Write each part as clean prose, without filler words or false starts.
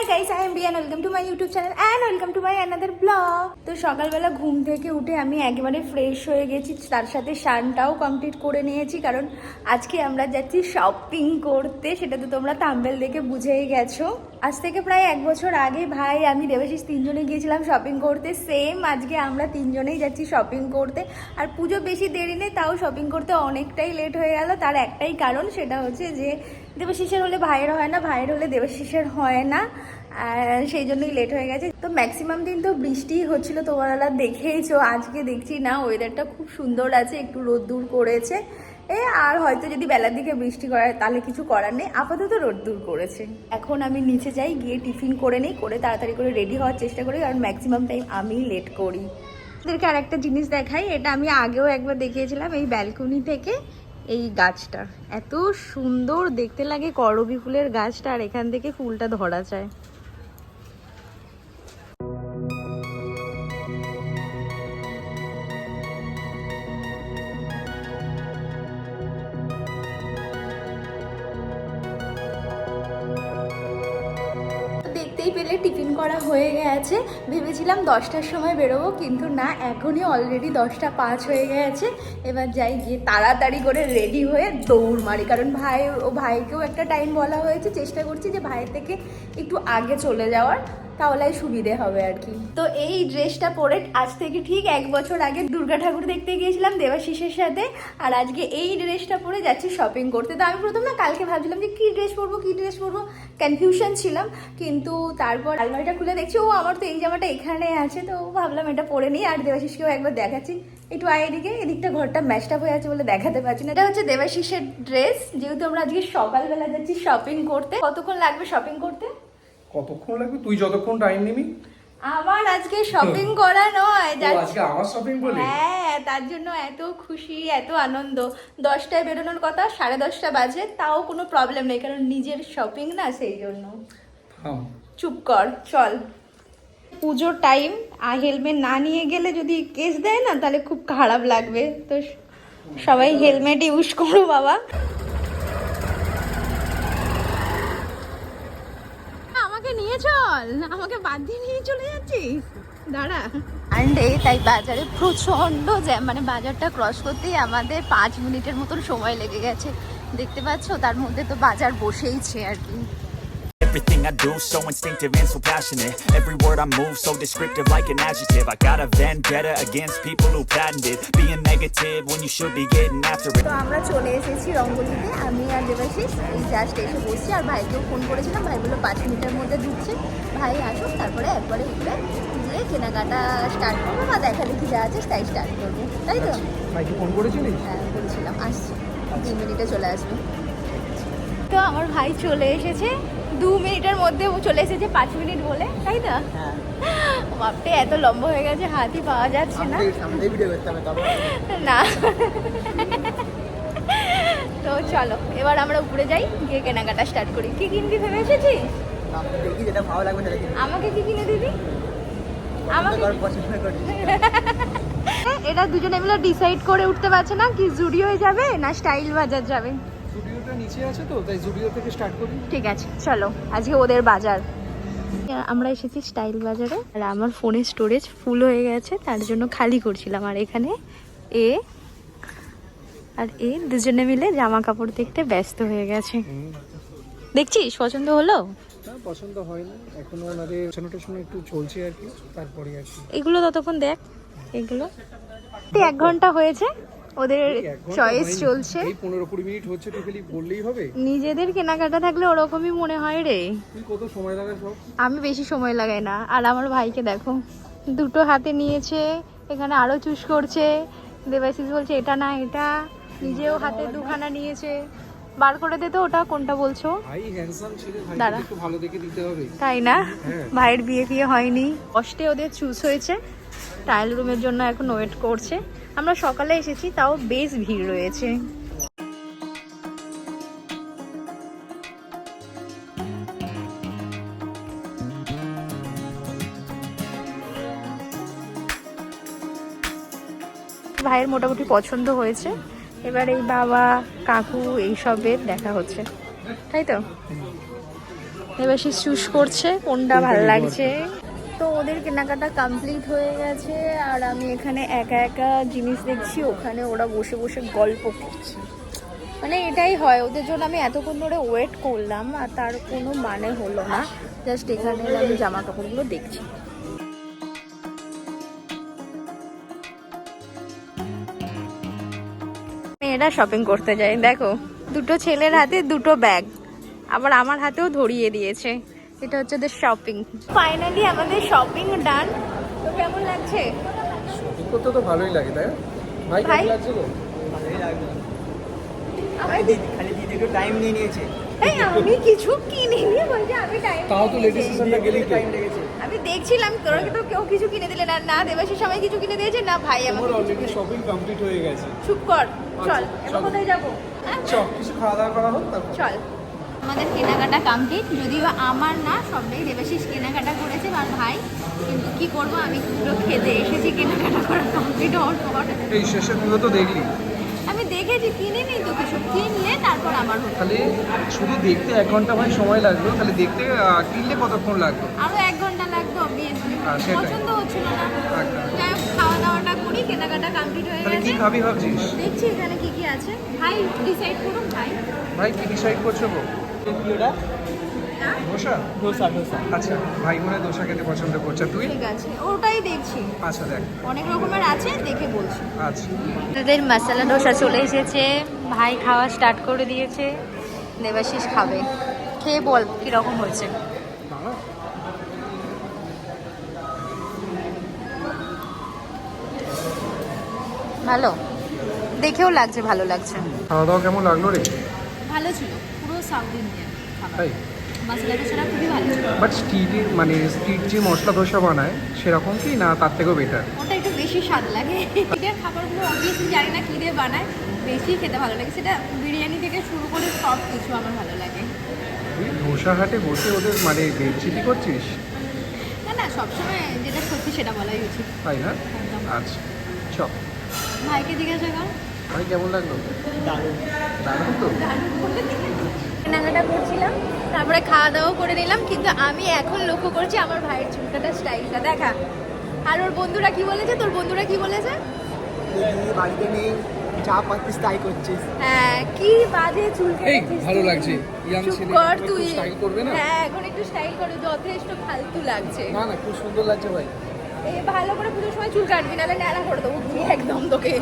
Hi guys, I am Beant, welcome to my YouTube channel and welcome to my another blog. তো সকালবেলা ঘুম থেকে উঠে আমি একেবারে ফ্রেশ হয়ে গেছি, তার সাথে স্নানটাও কমপ্লিট করে নিয়েছি, কারণ আজকে আমরা যাচ্ছি শপিং করতে। সেটা তো তোমরা থাম্বনেল দেখে বুঝেই গেছো। আজ থেকে প্রায় 1 বছর আগে ভাই, আমি, দেবাশিস তিনজনে গিয়েছিলাম শপিং করতে। সেম আজকে আমরা তিনজনেই যাচ্ছি শপিং করতে। আর পুজো বেশি দেরি নেই, তাও শপিং করতে অনেকটাই লেট হয়ে গেল। তার একটাই কারণ, সেটা হচ্ছে যে দেবাশিসের হলে ভাইয়ের হয় না, ভাইয়ের হলে দেবাশিসের হয় না, আর সেই জন্যই লেট হয়ে গেছে। তো ম্যাক্সিমাম দিন তো বৃষ্টিই হচ্ছিল, তোমরা দেখেইছো। আজকে দেখছি না, ওয়েদারটা খুব সুন্দর আছে, একটু রোদ্দুর করেছে। আর হয়তো যদি বেলার দিকে বৃষ্টি করে তাহলে কিছু করার নেই, আপাতত রোদ্দুর করেছে। এখন আমি নিচে যাই, গিয়ে টিফিন করে নিই, করে তাড়াতাড়ি করে রেডি হওয়ার চেষ্টা করি, কারণ ম্যাক্সিমাম টাইম আমিই লেট করি। ওদেরকে আর একটা জিনিস দেখাই, এটা আমি আগেও একবার দেখিয়েছিলাম। এই ব্যালকনি থেকে এই গাছটা এত সুন্দর দেখতে লাগে, করবী ফুলের গাছটা, আর এখান থেকে ফুলটা ধরা যায়। দেখতেই পেলে টিফিন করা হয়ে গেছে। ভেবেছিলাম 10টার সময় বেরোবো, কিন্তু না, এখনই অলরেডি 10টা 5 হয়ে গেছে। এবার যাই, গিয়ে তাড়াতাড়ি করে রেডি হয়ে দৌড় মারি, কারণ ভাইকেও একটা টাইম বলা হয়েছে। চেষ্টা করছি যে ভাইয়ের থেকে একটু আগে চলে যাওয়ার, তাহলে সুবিধে হবে আর কি। তো এই ড্রেসটা পরে আজ থেকে ঠিক 1 বছর আগে দুর্গা ঠাকুর দেখতে গিয়েছিলাম দেবাশিসের সাথে, আর আজকে এই ড্রেসটা পরে যাচ্ছি শপিং করতে। তো আমি প্রথম না কালকে ভাবছিলাম যে কী ড্রেস পরবো, কনফিউশন ছিলাম, কিন্তু তারপর আলমারিটা খুলে দেখছি ও আমার তো এই জামাটা এখানে আছে, তো ভাবলাম এটা পরে নিই। আর দেবাশিসকেও একবার দেখাচ্ছি, একটু আয় এদিকটা ঘরটা ম্যাশড আপ হয়ে আছে বলে দেখাতে পারছি না। এটা হচ্ছে দেবাশিসের ড্রেস, যেহেতু আমরা আজকে সকালবেলা যাচ্ছি শপিং করতে। কতক্ষণ লাগবে শপিং করতে? কতক্ষণ লাগবে? তুই যতক্ষণ টাইম নিবি। আমার আজকে শপিং করা নয়, আজকে আমার শপিং বলে? হ্যাঁ, তার জন্য এত খুশি, এত আনন্দ। 10টায় বেরোনোর কথা, 10:30 বাজে, তাও কোনো প্রবলেম নেই, কারণ নিজের শপিং না, সেই জন্য। চুপ কর, চল। পুজোর টাইম, আর হেলমেট না নিয়ে গেলে যদি কেস দেয় না, তাহলে খুব খারাপ লাগবে। তো সবাই হেলমেট ইউজ করো বাবা। আমাকে নিয়ে চল, আমাকে বাদ দিয়ে নিয়ে চলে যাচ্ছিস, দাঁড়া। আন্ডে তাই বাজারে প্রচন্ড জ্যাম, মানে বাজারটা ক্রস করতেই আমাদের 5 মিনিটের মতন সময় লেগে গেছে। দেখতে পাচ্ছ, তার মধ্যে তো বাজার বসেইছে আর কি। Everything I do so instinctive and so passionate. Every word I move so descriptive like an adjective. I got a vendetta against people who patented being negative when you should be getting after it. তো আমরা চলে এসেছি রঙ্গলিতে, আমি আর দেবাশিস এই just এসে বসছি। আর ভাইকেও phone করেছিলাম, ভাই বললো 5 মিনিটের মধ্যে ঢুকছে। ভাই আসুক, তারপরে একবারে উঠলে গিয়ে কেনাকাটা স্টার্ট করবো, বা দেখা দেখি যা আছে তাই স্টার্ট করবো, তাই তো? ভাইকে ফোন করেছিলিস? হ্যাঁ বলছিলাম, আসছি 2 মিনিটে চলে আসবে। তো আমার ভাই চলে এসেছে 2 মিনিটের মধ্যে, ও চলে এসেছে 5 মিনিট বলে, তাই তো? বাপটা এত লম্বা হয়ে গেছে, হাতই পাওয়া যাচ্ছে না। না তো চলো এবার আমরা উপরে যাই, গিয়ে কেনাকাটা স্টার্ট করি। কি কিনবি ভেবে এসেছিস? আমাকে কি কিনে দিবি? এটা দুজনে মিলে ডিসাইড করে উঠতে পারছে না, কি জুডিওয়ে যাবে না স্টাইল বাজার যাবে। জুডিওটা নিচে আছে তো, তাই জুডিও থেকে স্টার্ট করি। ঠিক আছে, চলো, আজকে ওদের বাজার। আমরা এসেছি স্টাইল বাজারে, আর আমার ফোনের স্টোরেজ ফুল হয়ে গেছে, তার জন্য খালি করছিলাম। আর এখানে দুজনে মিলে জামা কাপড় দেখতে ব্যস্ত হয়ে গেছে। দেখছিস পছন্দ হলো? না, পছন্দ হয়নি এখনো, ওনাদের শোনাটা একটু চলছে আর কি, তারপরে আর কি। এগুলো ততক্ষণ দেখ, এগুলো 1 ঘন্টা হয়েছে, ওদের চয়েস চলছে। এই 15-20 মিনিট হচ্ছে, তো খালি বললেই হবে। নিজেদের কেনাকাটা থাকলে ওরকমই মনে হয় রে। তুই কত সময় লাগাস সব? আমি বেশি সময় লাগাই না। আর আমার ভাইকে দেখো, দুটো হাতে নিয়েছে, এখানে আরো চুজ করছে। দেবাশিস বলছে এটা না এটা, নিজেও হাতে 2খানা নিয়েছে। বার করে দে তো, ওটা কোনটা বলছো? ভাই হ্যান্ডসাম ছেলে, দাঁড়া, একটু ভালো দেখে দিতে হবে, তাই না? হ্যাঁ। ভাইয়ের বিয়ে হয়নি, কষ্টে ওদের চুজ হয়েছে। ট্রায়াল রুমের জন্য এখন ওয়েট করছে। আমরা সকালে এসেছি, তাও বেশ ভিড় রয়েছে। ভাইয়ের মোটামুটি পছন্দ হয়েছে, এবার এই বাবা কাকু এইসবের দেখা হচ্ছে, তাই তো? এবার সে চুজ করছে কোনটা ভালো লাগছে। তো ওদের কেনাকাটা কমপ্লিট হয়ে গেছে আর আমি এখানে একা একা জিনিস দেখছি, ওখানে ওরা বসে বসে গল্প করছে। মানে এটাই হয়, ওদের জন্য আমি এতক্ষণ ধরে ওয়েট করলাম আর তার কোনো মানে হলো না। জাস্ট এখানে আমি জামা কাপড়গুলো দেখছি। মেয়েরা শপিং করতে যায়, দেখো দুটো ছেলের হাতে দুটো ব্যাগ, আবার আমার হাতেও ধরিয়ে দিয়েছে। এটা হচ্ছে ওদের শপিং। ফাইনালি আমাদের শপিং ডান। তো কেমন লাগছে? শপিং করতে তো ভালোই লাগে, তাই না? ভাই ভাই? কেমন লাগছিল? খালি দিদি একটু টাইম নিয়ে নিয়েছে। এই আমি কিছু কিনিনি, বলছি আমি টাইম। তাও তো লেডিস সেশনটা গেলেই তো। টাইম লেগেছে। আমি দেখছিলাম তোরা তো কেউ কিছু কিনে দিলে না, না দেবাশিস সবাই কিছু কিনে দিয়েছে, না ভাই আমার আমাকে কিছু অলরেডি কিনে- শপিং কমপ্লিট হয়ে গেছে। চুপ কর, চল আচ্ছা, এবার চলো। কোথায় যাবো? হ্যাঁ? চল কিছু খাওয়া দাওয়া করা হোক তারপর। চল। আমাদের কেনাকাটা কমপ্লিট, যদিও আমার না, সবটাই দেবাশিস কেনাকাটা করেছে আর ভাই। কিন্তু কি করবো, আমি দুটো খেতে এসেছি কেনাকাটা করা কমপ্লিট হওয়ার পর। এই শেষের গুলো তো দেখলি, আমি দেখেছি, কিনিনি তো কিছু, কিনলে তারপর আমার হতো। খালি শুধু দেখতে 1 ঘন্টা ভাই সময় লাগলো, খালি দেখতে কিনলে কতক্ষণ লাগলো? আরো 1 ঘন্টা লাগবে অবভিয়াসলি, সেটাই। পছন্দ হচ্ছিল না। একদম। যাই হোক, খাওয়া দাওয়াটা করি, কেনাকাটা কমপ্লিট হয়ে তাহলে কি গেছে। খাবি ভাবছিস? দেখছি এখানে কি কি আছে, ভাই ডিসাইড করুন ভাই। ভাই কি ডিসাইড করছো গো? ওটা হ্যাঁ? দোসা? ডোসা ডোসা। আচ্ছা, ভাই মনে হয় দোসা খেতে পছন্দ করছে, তুই? ঠিক আছে, ওটাই দেখছি, আচ্ছা দেখ। অনেক রকমের আছে, দেখে বলছি। আচ্ছা আমাদের মশলা ডোসা চলে এসেছে, ভাই খাওয়া স্টার্ট করে দিয়েছে, দেবাশিস খাবে। খেয়ে বল কিরকম হয়েছে। বাবা, ভালো, দেখেও লাগছে, ভালো লাগছে। খাওয়া দাওয়া কেমন লাগলো রে? ভালো ছিল, পুরো সাউথ ইন্ডিয়ান খাবার। তাই? মশলা ডোসাটা খুবই ভালো ছিল। বাট স্ট্রিটের মানে স্ট্রিট যে মশলা দোসা বানায় সেরকম কি, না তার থেকেও বেটার? ওটা একটু বেশি স্বাদ লাগে। এদের খাবারগুলো অবভিয়াসলি জানি না কী দিয়ে বানায়, বেশি খেতে ভালো লাগে। সেটা বিরিয়ানি থেকে শুরু করে সব কিছু আমার ভালো লাগে। তুই ধোসা হাটে বসে ওদের মানে বেডশিটই করছিস, না না, সবসময় যেটা সত্যি সেটা বলাই উচিত। তাই না? একদম। আচ্ছা চল। ভাইকে জিজ্ঞাসা কর। ভাই কেমন লাগলো? দারুণ। দারুণ তো। কেনাকাটা করছিলাম, তারপরে খাওয়া দাওয়া করে নিলাম, কিন্তু আমি এখন লক্ষ্য করছি আমার ভাইয়ের চুলকাটা স্টাইলটা দেখা। আর ওর বন্ধুরা কি বলেছে, তোর বন্ধুরা কি বলেছে? দিদি বাড়িতে নেই, যা পাচ্ছিস তাই করছিস। হ্যাঁ, কি বাজে চুল এই কেটেছিস ভালো তুই। লাগছে, ইয়াং চুপ ছেলে কর একটু তুই। স্টাইল করবে না? হ্যাঁ, এখন একটু স্টাইল করে, যথেষ্ট ফালতু লাগছে। না না, খুব সুন্দর লাগছে ভাই। এই ভালো করে পুজোর সময় চুল কাটবি, নাহলে ন্যাড়া করে দেবো তুই একদম তোকে।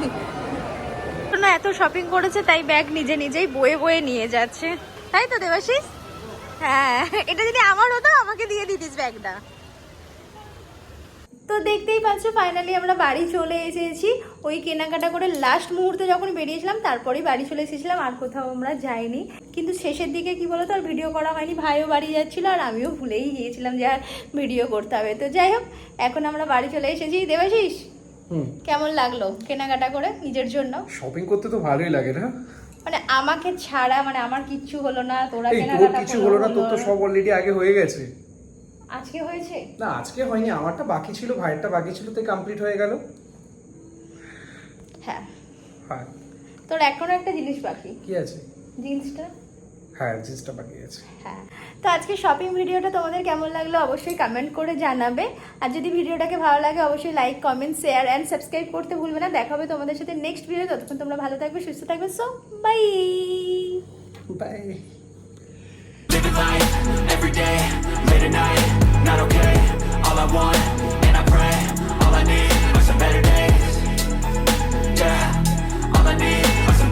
না, এত শপিং করেছে তাই ব্যাগ নিজে নিজেই বয়ে বয়ে নিয়ে যাচ্ছে, তাই তো দেবাশিস? হ্যাঁ, এটা যদি আমার হতো আমাকে দিয়ে দিতিস ব্যাগটা। তো দেখতেই পাচ্ছ, ফাইনালি আমরা বাড়ি চলে এসেছি। ওই কেনাকাটা করে লাস্ট মুহূর্তে যখন বেরিয়েছিলাম তারপরেই বাড়ি চলে এসেছিলাম, আর কোথাও আমরা যাইনি। কিন্তু শেষের দিকে কি বলতো, আর ভিডিও করা হয়নি, ভাইও বাড়ি যাচ্ছিল আর আমিও ভুলেই গিয়েছিলাম যে আর ভিডিও করতে হবে। তো যাই হোক, এখন আমরা বাড়ি চলে এসেছি। দেবাশিস কেমন লাগলো কেনাকাটা করে নিজের জন্য? শপিং করতে তো ভালোই লাগে না? মানে আমাকে ছাড়া, মানে আমার কিচ্ছু হলো না, তোরা এই তোর কেনাকাটা কিছু হলো না, তোর তো সব অলরেডি আগে হয়ে গেছে। আজকে হয়েছে? না আজকে হয়নি, আমারটা বাকি ছিল, ভাইয়েরটা বাকি ছিল, তাই কমপ্লিট হয়ে গেল। হ্যাঁ, হ্যাঁ। তোর এখনো একটা জিনিস বাকি, কি আছে? জিন্সটা। হ্যাঁ, জিনিসটা বাকি আছে। হ্যাঁ, তো আজকে শপিং ভিডিওটা তোমাদের কেমন লাগলো অবশ্যই কমেন্ট করে জানাবে। আর যদি ভিডিওটাকে ভালো লাগে অবশ্যই like, comment, share and subscribe করতে ভুলবে না। দেখা হবে তোমাদের সাথে নেক্সট ভিডিও। ততক্ষণ তোমরা ভালো থাকবে, সুস্থ থাকবে। So bye bye. Living life, every day, late at night